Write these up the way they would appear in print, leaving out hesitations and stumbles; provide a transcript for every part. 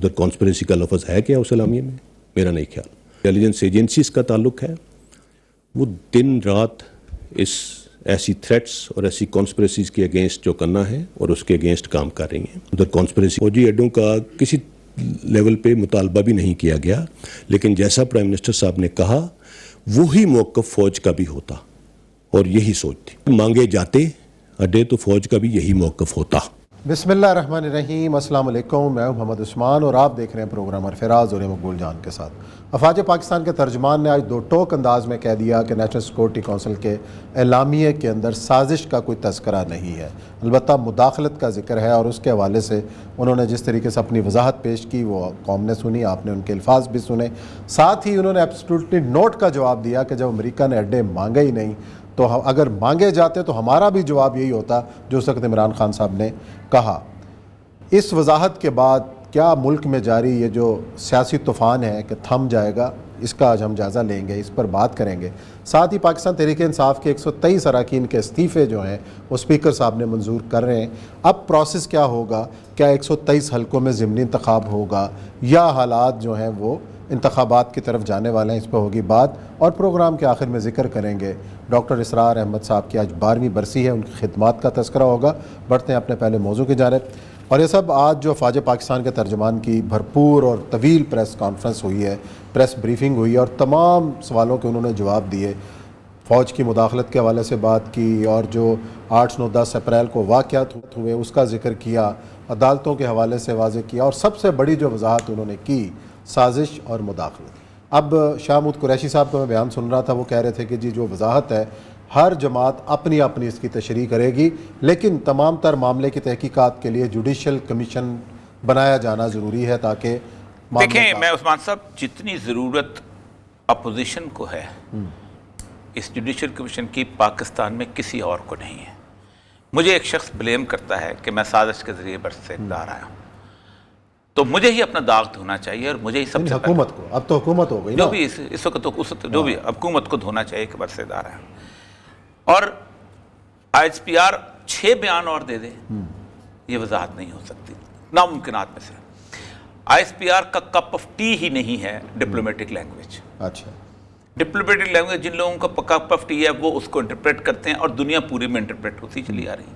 ادھر کانسپریسی کا لفظ ہے کیا اس اعلامیے میں؟ میرا نہیں خیال. انٹیلیجنس ایجنسیز کا تعلق ہے، وہ دن رات اس ایسی تھریٹس اور ایسی کانسپریسیز کے اگینسٹ جو کرنا ہے اور اس کے اگینسٹ کام کر رہی ہیں. ادھر کانسپریسی فوجی اڈوں کا کسی لیول پہ مطالبہ بھی نہیں کیا گیا، لیکن جیسا پرائم منسٹر صاحب نے کہا وہی موقف فوج کا بھی ہوتا اور یہی سوچ تھی. مانگے جاتے اڈے تو فوج کا بھی یہی موقف ہوتا. بسم اللہ الرحمن الرحیم. السلام علیکم، میں ہوں محمد عثمان اور آپ دیکھ رہے ہیں پروگرام ارفراز اور مقبول جان کے ساتھ. افواج پاکستان کے ترجمان نے آج دو ٹوک انداز میں کہہ دیا کہ نیشنل سیکورٹی کونسل کے اعلامیے کے اندر سازش کا کوئی تذکرہ نہیں ہے، البتہ مداخلت کا ذکر ہے، اور اس کے حوالے سے انہوں نے جس طریقے سے اپنی وضاحت پیش کی وہ قوم نے سنی، آپ نے ان کے الفاظ بھی سنے. ساتھ ہی انہوں نے ایبسولوٹلی نوٹ کا جواب دیا کہ جب امریکہ نے اڈے مانگے ہی نہیں تو اگر مانگے جاتے تو ہمارا بھی جواب یہی ہوتا جو اس وقت عمران خان صاحب نے کہا. اس وضاحت کے بعد کیا ملک میں جاری یہ جو سیاسی طوفان ہے کہ تھم جائے گا، اس کا آج ہم جائزہ لیں گے، اس پر بات کریں گے. ساتھ ہی پاکستان تحریک انصاف کے 123 اراکین کے استعفے جو ہیں وہ اسپیکر صاحب نے منظور کر رہے ہیں. اب پروسیس کیا ہوگا؟ کیا 123 حلقوں میں ضمنی انتخاب ہوگا یا حالات جو ہیں وہ انتخابات کی طرف جانے والے ہیں؟ اس پہ ہوگی بات، اور پروگرام کے آخر میں ذکر کریں گے ڈاکٹر اسرار احمد صاحب کی آج 12ویں برسی ہے، ان کی خدمات کا تذکرہ ہوگا. بڑھتے ہیں اپنے پہلے موضوع کی جانب. اور یہ سب آج جو افواج پاکستان کے ترجمان کی بھرپور اور طویل پریس کانفرنس ہوئی ہے، پریس بریفنگ ہوئی ہے، اور تمام سوالوں کے انہوں نے جواب دیے. فوج کی مداخلت کے حوالے سے بات کی، اور جو 8، 9، 10 اپریل کو واقعات ہوئے اس کا ذکر کیا، عدالتوں کے حوالے سے واضح کیا، اور سب سے بڑی جو وضاحت انہوں نے کی سازش اور مداخلت. اب شاہ محمود قریشی صاحب کا میں بیان سن رہا تھا، وہ کہہ رہے تھے کہ جی جو وضاحت ہے ہر جماعت اپنی اپنی اس کی تشریح کرے گی، لیکن تمام تر معاملے کی تحقیقات کے لیے جوڈیشل کمیشن بنایا جانا ضروری ہے تاکہ دیکھیں میں عثمان صاحب، جتنی ضرورت اپوزیشن کو ہے اس جوڈیشل کمیشن کی، پاکستان میں کسی اور کو نہیں ہے. مجھے ایک شخص بلیم کرتا ہے کہ میں سازش کے ذریعے برس سے اقتدار آیا ہوں، تو مجھے ہی اپنا داغ دھونا چاہیے، اور مجھے ہی سب سے حکومت کو، اب تو حکومت ہو گئی جو بھی اس وقت جو بھی حکومت کو دھونا چاہیے کہ برس سے اقتدار آیا. اور آئی ایس پی آر 6 بیان اور دے دے، یہ وضاحت نہیں ہو سکتی، ناممکنات میں سے. آئی ایس پی آر کا کپ آف ٹی ہی نہیں ہے ڈپلومیٹک لینگویج. اچھا، ڈپلومیٹک لینگویج جن لوگوں کا کپ آف ٹی ہے وہ اس کو انٹرپریٹ کرتے ہیں، اور دنیا پوری میں انٹرپریٹ ہوتی چلی آ رہی ہے.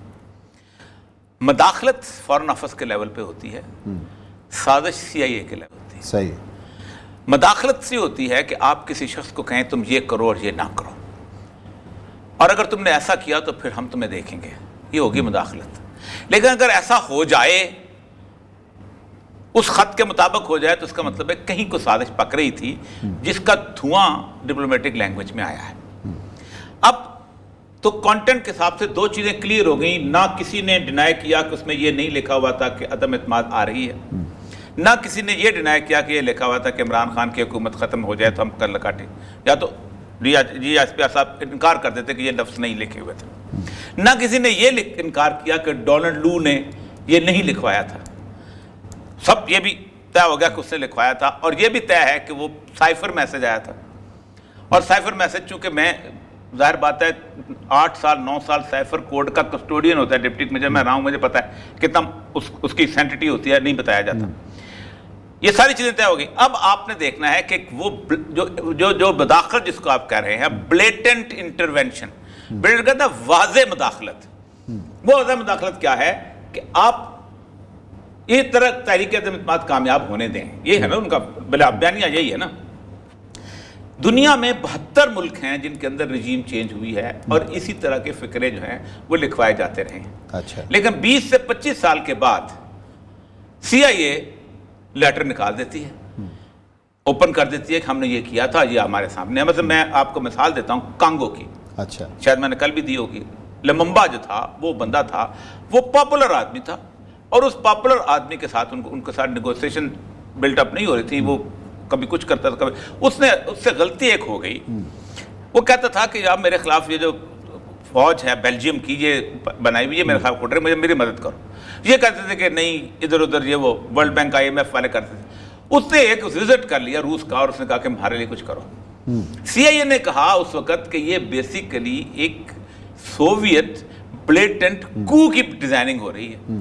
مداخلت فارن آفس کے لیول پہ ہوتی ہے، سازش سی آئی اے کے لیول ہوتی ہے. صحیح. مداخلت سی ہوتی ہے کہ آپ کسی شخص کو کہیں تم یہ کرو اور یہ نہ کرو، اور اگر تم نے ایسا کیا تو پھر ہم تمہیں دیکھیں گے، یہ ہوگی مداخلت. لیکن اگر ایسا ہو جائے، اس خط کے مطابق ہو جائے، تو اس کا مطلب ہے کہیں کو سازش پک رہی تھی جس کا دھواں ڈپلومیٹک لینگویج میں آیا ہے. اب تو کانٹینٹ کے حساب سے 2 چیزیں کلیئر ہو گئیں. نہ کسی نے ڈینائی کیا کہ اس میں یہ نہیں لکھا ہوا تھا کہ عدم اعتماد آ رہی ہے، نہ کسی نے یہ ڈینائی کیا کہ یہ لکھا ہوا تھا کہ عمران خان کی حکومت ختم ہو جائے تو ہم کر کاٹیں. یا تو جی ایس پی آر صاحب انکار کر دیتے کہ یہ لفظ نہیں لکھے ہوئے تھے. نہ کسی نے یہ انکار کیا کہ ڈونلڈ لو نے یہ نہیں لکھوایا تھا. سب یہ بھی طے ہو گیا کہ اس نے لکھوایا تھا، اور یہ بھی طے ہے کہ وہ سائفر میسج آیا تھا. اور سائفر میسج چونکہ میں ظاہر بات ہے 8 سال 9 سال سائفر کوڈ کا کسٹوڈین ہوتا ہے ڈپٹی کمشنر میں رہا ہوں، مجھے پتا ہے کتنا اس کی سینٹیٹی ہوتی ہے، نہیں بتایا جاتا. یہ ساری چیزیں طے ہو گئی. اب آپ نے دیکھنا ہے کہ وہ جو مداخلت جس کو آپ کہہ رہے ہیں بلیٹنٹ انٹرونشن، کہتا ہے واضح مداخلت. وہ واضح مداخلت کیا ہے کہ آپ یہ طرح تحریک عدم اعتماد کامیاب ہونے دیں. یہ ہے نا ان کا بیانیہ، یہی ہے نا. دنیا میں 72 ملک ہیں جن کے اندر رجیم چینج ہوئی ہے، اور اسی طرح کے فکرے جو ہیں وہ لکھوائے جاتے رہے ہیں. اچھا. لیکن 20 سے 25 سال کے بعد سی آئی اے لیٹر نکال دیتی ہے، اوپن کر دیتی ہے کہ ہم نے یہ کیا تھا، یہ ہمارے سامنے ہے. مثلا میں آپ کو مثال دیتا ہوں کانگو کی. اچھا. شاید میں نے کل بھی دی ہوگی. لممبا جو تھا وہ بندہ تھا، وہ پاپولر آدمی تھا، اور اس پاپولر آدمی کے ساتھ ان کے ساتھ نیگوسیشن بلٹ اپ نہیں ہو رہی تھی. وہ کبھی کچھ کرتا تھا، کبھی اس سے غلطی ایک ہو گئی. وہ کہتا تھا کہ آپ میرے خلاف یہ جو فوج ہے بیلجیم کی یہ بنائی ہوئی ہے میرے خلاف اٹھ رہے، مجھے میری مدد کرو. یہ کہتے تھے کہ نہیں ادھر ادھر، یہ وہ World Bank I M F والے کرتے تھے. اس نے ایک وزٹ کر لیا روس کا، اور اس نے کہا کہ ہمارے لیے کچھ کرو. سی آئی اے نے کہا اس وقت کہ یہ بیسیکلی ایک سوویت بلیٹنٹ کو کی ڈیزائننگ ہو رہی ہے.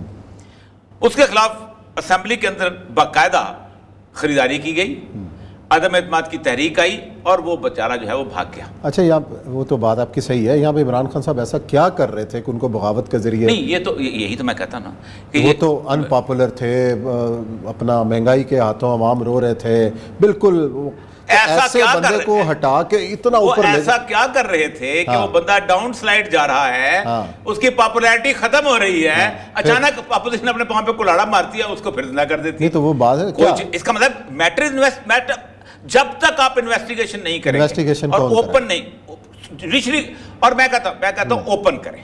اس کے خلاف اسمبلی کے اندر باقاعدہ خریداری کی گئی, عدم اعتماد کی تحریک آئی اور وہ بیچارہ جو ہے وہ بھاگ گیا. اچھا یہاں وہ تو بات آپ کی صحیح ہے, یہاں پہ عمران خان صاحب ایسا کیا کر رہے تھے کہ ان کو بغاوت کے ذریعے؟ نہیں, یہ تو یہی تو میں کہتا نا کہ وہ تو ان پاپولر تھے, اپنا مہنگائی کے ہاتھوں عوام رو رہے تھے, بالکل ایسے بندے کو ہٹا کے اتنا اوپر لے ایسا کیا کر رہے تھے کہ وہ بندہ ڈاؤن سلائڈ جا رہا ہے, اس کی پاپولیرٹی ختم ہو رہی ہے, اچانک اپوزیشن اپنے پاؤں پہ کلاڑا مارتی ہے, اس کو پھر زندہ کر دیتی ہے. تو وہ بات ہے کیا اس کا مطلب میٹر جب تک آپ انویسٹیگیشن نہیں کریں انویسٹیگیشن اور اوپن نہیں, اور میں کہتا ہوں اوپن کریں.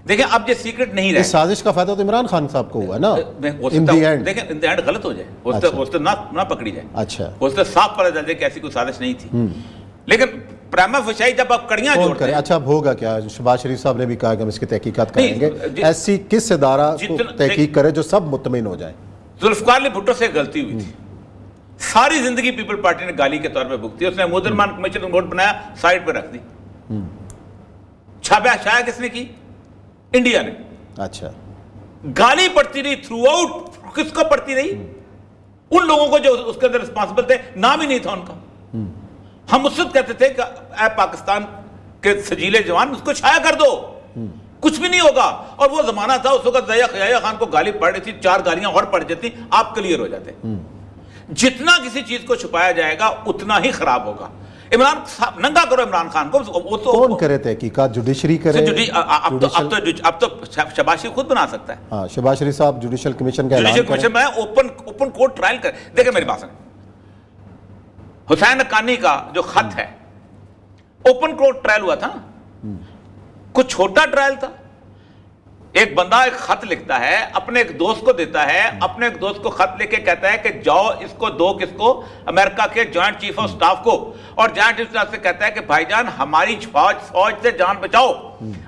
دیکھیں اب یہ سیکرٹ نہیں رہے, اس سازش کا فائدہ تو عمران خان صاحب کو ہوا نا ان دی اینڈ. دیکھیں ان دی اینڈ غلط ہو جائے, اس سے نہ پکڑی جائے, اچھا اس سے صاف پتہ چل جائے کہ ایسی کوئی سازش نہیں تھی. لیکن پریما فیشی جب آپ کڑیاں جوڑتے ہیں, اچھا اب ہوگا کیا؟ شہباز شریف صاحب نے بھی کہا کہ ہم اس کی تحقیقات کریں گے. ایسی کس ادارہ کو تحقیق کرے جو سب مطمئن ہو جائیں؟ ذوالفقار علی بھٹو سے غلطی ہوئی تھی, ساری زندگی پیپل پارٹی نے گالی کے طور پہ بھگتی, اس نے مودرمان کمیشن رپورٹ بنایا, سائڈ پہ رکھ دی. چھاپا کس نے کی؟ انڈیا نے. اچھا گالی پڑتی رہی تھرو آؤٹ, کس کو پڑتی رہی؟ ان لوگوں کو جو اس کے اندر رسپانسبل تھے, نام ہی نہیں تھا ان کا. ہم اس وقت کہتے تھے کہ اے پاکستان کے سجیلے جوان اس کو چھایا کر دو, کچھ بھی نہیں ہوگا. اور وہ زمانہ تھا اس وقت ضیاء خان کو گالی پڑ رہی تھی, 4 گالیاں اور پڑ جاتی, آپ کلیئر ہو جاتے. جتنا کسی چیز کو چھپایا جائے گا اتنا ہی خراب ہوگا. عمران صاحب ننگا کرو عمران خان کو, کون کرے تحقیقات؟ جوڈیشری کرے؟ اب تو شہباز شریف خود بنا سکتا ہے. ہاں شہباز شریف صاحب جوڈیشل کمیشن کا اعلان کریں, میں اوپن کورٹ ٹرائل کر. دیکھیں میری بات سنیں, حسین حقانی کا جو خط ہے اوپن کورٹ ٹرائل ہوا تھا نا, کچھ چھوٹا ٹرائل تھا. ایک بندہ ایک خط لکھتا ہے, اپنے ایک دوست کو دیتا ہے, اپنے ایک دوست کو خط لے کے کہتا ہے کہ جاؤ اس کو دو, کس کو؟ امریکہ کے جوائنٹ چیف آف سٹاف کو. اور جوائنٹ چیف آف سٹاف سے کہتا ہے کہ بھائی جان ہماری فوج سے جان بچاؤ,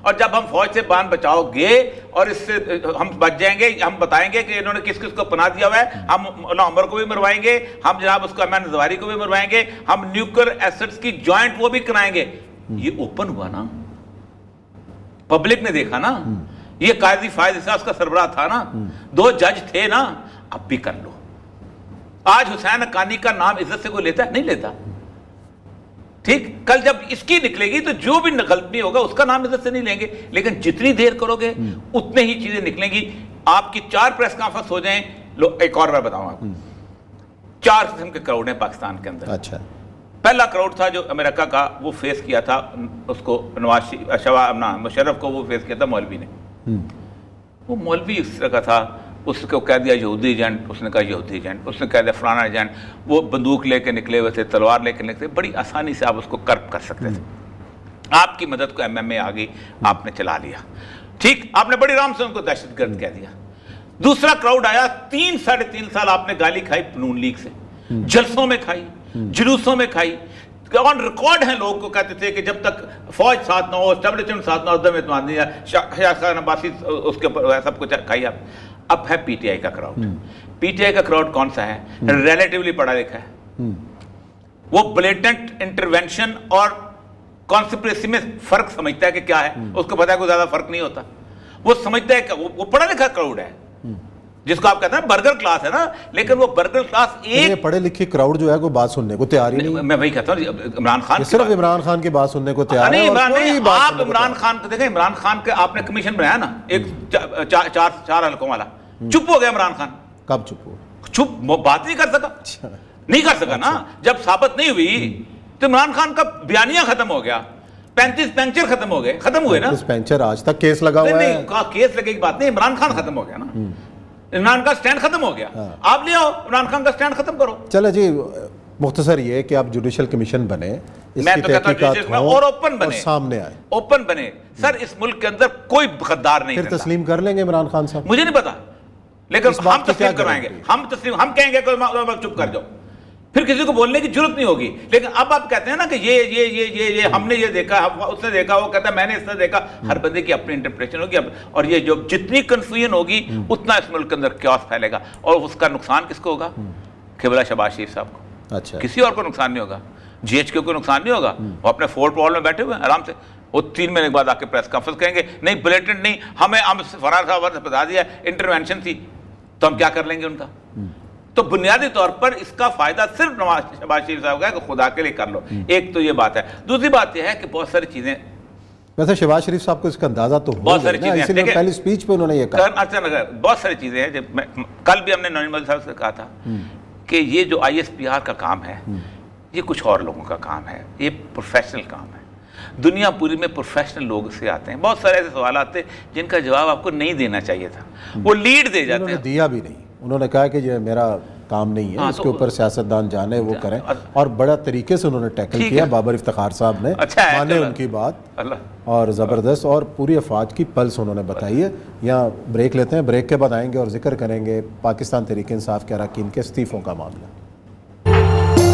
اور جب ہم فوج سے جان بچاؤ گے اور اس سے ہم بچ جائیں گے, ہم بتائیں گے کہ انہوں نے کس کس کو پناہ دیا ہوا ہے, ہم مولا عمر کو بھی مروائیں گے, ہم جناب اس کو امان زواری کو بھی مروائیں گے, ہم نیوکلیر ایسٹس کی جوائنٹ وہ بھی کرائیں گے. یہ اوپن ہوا نا, پبلک نے دیکھا نا. یہ قاضی فائز اس کا سربراہ تھا نا, 2 جج تھے نا, اب بھی کر لو. آج حسین حقانی کا نام عزت سے کوئی لیتا ہے؟ نہیں لیتا. ٹھیک, کل جب اس کی نکلے گی تو جو بھی غلطی ہوگا اس کا نام عزت سے نہیں لیں گے, لیکن جتنی دیر کرو گے اتنے ہی چیزیں نکلیں گی. آپ کی 4 پریس کانفرنس ہو جائیں. ایک اور بار بتاؤں آپ, 4 قسم کے کراؤڈ ہیں پاکستان کے اندر. اچھا, پہلا کراؤڈ تھا جو امریکہ کا, وہ فیس کیا تھا اس کو مشرف کو, وہ فیس کیا تھا مولوی نے. وہ مولوی اس طرح کا تھا, اس کو کہہ دیا یہودی ایجنٹ, اس نے کہا یہودی ایجنٹ, اس نے کہہ دیا فلانا ایجنٹ, وہ بندوق لے کے نکلے ہوئے تھے, تلوار لے کے نکلے تھے, بڑی آسانی سے آپ اس کو کرپ کر سکتے تھے. آپ کی مدد کو MMA آ گئی, آپ نے چلا لیا. ٹھیک, آپ نے بڑی آرام سے ان کو دہشت گرد کہہ دیا. دوسرا کراؤڈ آیا, 3 ساڑھے 3 سال آپ نے گالی کھائی نون لیگ سے, جلسوں میں کھائی, جلوسوں میں کھائی. آن ریکارڈ ہیں, لوگ کو کہتے تھے کہ جب تک فوج ساتھ نہ ہو, اسٹیبلشمنٹ ساتھ نہ ہو, عدم اعتماد نہیں ہے, شاہ خان عباسی اس کے اوپر سب کچھ کھائی آپ. اب ہے PTI کا کراؤڈ. PTI کا کراؤڈ کون سا ہے؟ ریلیٹیولی پڑھا لکھا ہے. وہ بلیٹنٹ انٹرونشن اور کانسپریسی میں فرق سمجھتا ہے کہ کیا ہے, اس کو پتا ہے کوئی زیادہ فرق نہیں ہوتا. وہ سمجھتا ہے کہ وہ پڑھا لکھا کراؤڈ ہے, جس کو آپ کہتے ہیں برگر کلاس ہے نا, لیکن وہ برگر کلاس ایک پڑھے لکھے کراؤڈ جو ہے کوئی بات سننے کو تیار ہی نہیں. میں وہی کہتا ہوں, عمران خان صرف عمران خان کی بات سننے کو تیار ہے. آپ عمران خان کو دیکھیں, عمران خان کے آپ نے کمیشن بنایا نا, ایک 4 حلقوں والا, چپ ہو گیا عمران خان. کب چپ ہو؟ چپ, بات نہیں کر سکا, نہیں کر سکا نا. جب ثابت نہیں ہوئی تو عمران خان کا بیانیہ ختم ہو گیا, 35 پینچر ختم ہو گئے, ختم ہوئے نا. پینچر آج تک کیس لگا ہوا ہے. نہیں, کیس لگے کی بات نہیں, عمران خان ختم ہو گیا نا. عمران کا سٹینڈ ختم ہو گیا, آپ لے آؤ عمران خان کا سٹینڈ ختم کرو. چلے جی, مختصر یہ کہ آپ جوڈیشل کمیشن بنے, میں تو کہتا ہوں اور اوپن بنے, سامنے آئے, اوپن بنے. سر اس ملک کے اندر کوئی غدار نہیں, پھر تسلیم کر لیں گے عمران خان صاحب. مجھے نہیں پتا, لیکن ہم تسلیم کروائیں گے. ہم کہیں گے چپ کر جاؤ, پھر کسی کو بولنے کی ضرورت نہیں ہوگی. لیکن اب آپ کہتے ہیں نا کہ یہ ہم نے یہ دیکھا, اس نے دیکھا, وہ کہتا ہے میں نے اس نے دیکھا. ہر بندے کی اپنی انٹرپریشن ہوگی, اور یہ جو جتنی کنفیوژن ہوگی اتنا اس ملک کے اندر کیوس پھیلے گا, اور اس کا نقصان کس کو ہوگا؟ قبلہ شہباز شریف صاحب کو. اچھا, کسی اور کو نقصان نہیں ہوگا, GH کو نقصان نہیں ہوگا. وہ اپنے فورٹ وال میں بیٹھے ہوئے ہیں آرام سے, وہ 3 مہینے کے بعد آ کے پریس کانفرنس کہیں گے نہیں بلیٹنٹ نہیں, ہم فرار صاحب نے بتا دیا انٹرونشن تھی. تو ہم کیا کر لیں گے ان کا؟ تو بنیادی طور پر اس کا فائدہ صرف شہباز شریف صاحب کا ہے کہ خدا کے لیے کر لو. ایک تو یہ بات ہے. دوسری بات یہ ہے کہ بہت ساری چیزیں ویسے شہباز شریف صاحب کو اس کا اندازہ تو ہو بہت ساری گیا نا، چیزیں اسی لیے پہلی سپیچ پہ انہوں نے یہ کہا. بہت ساری چیزیں ہیں. کل بھی ہم نے نوین مودی صاحب سے کہا تھا کہ یہ جو ISPR کا کام ہے یہ کچھ اور لوگوں کا کام ہے، یہ پروفیشنل کام ہے. دنیا پوری میں پروفیشنل لوگ سے آتے ہیں. بہت سارے ایسے سوالات تھے جن کا جواب آپ کو نہیں دینا چاہیے تھا، وہ لیڈ دے جاتے انہوں نے ہیں. دیا بھی نہیں. انہوں نے کہا کہ یہ میرا کام نہیں ہے، اس کے اوپر سیاستدان جانے وہ کریں، اور بڑا طریقے سے انہوں نے ٹیکل کیا. بابر افتخار صاحب نے مانے ان کی بات اور زبردست، اور پوری افواج کی پلس انہوں نے بتائی ہے. یہاں بریک لیتے ہیں، بریک کے بعد آئیں گے اور ذکر کریں گے پاکستان تحریک انصاف کے اراکین کے استعفوں کا معاملہ.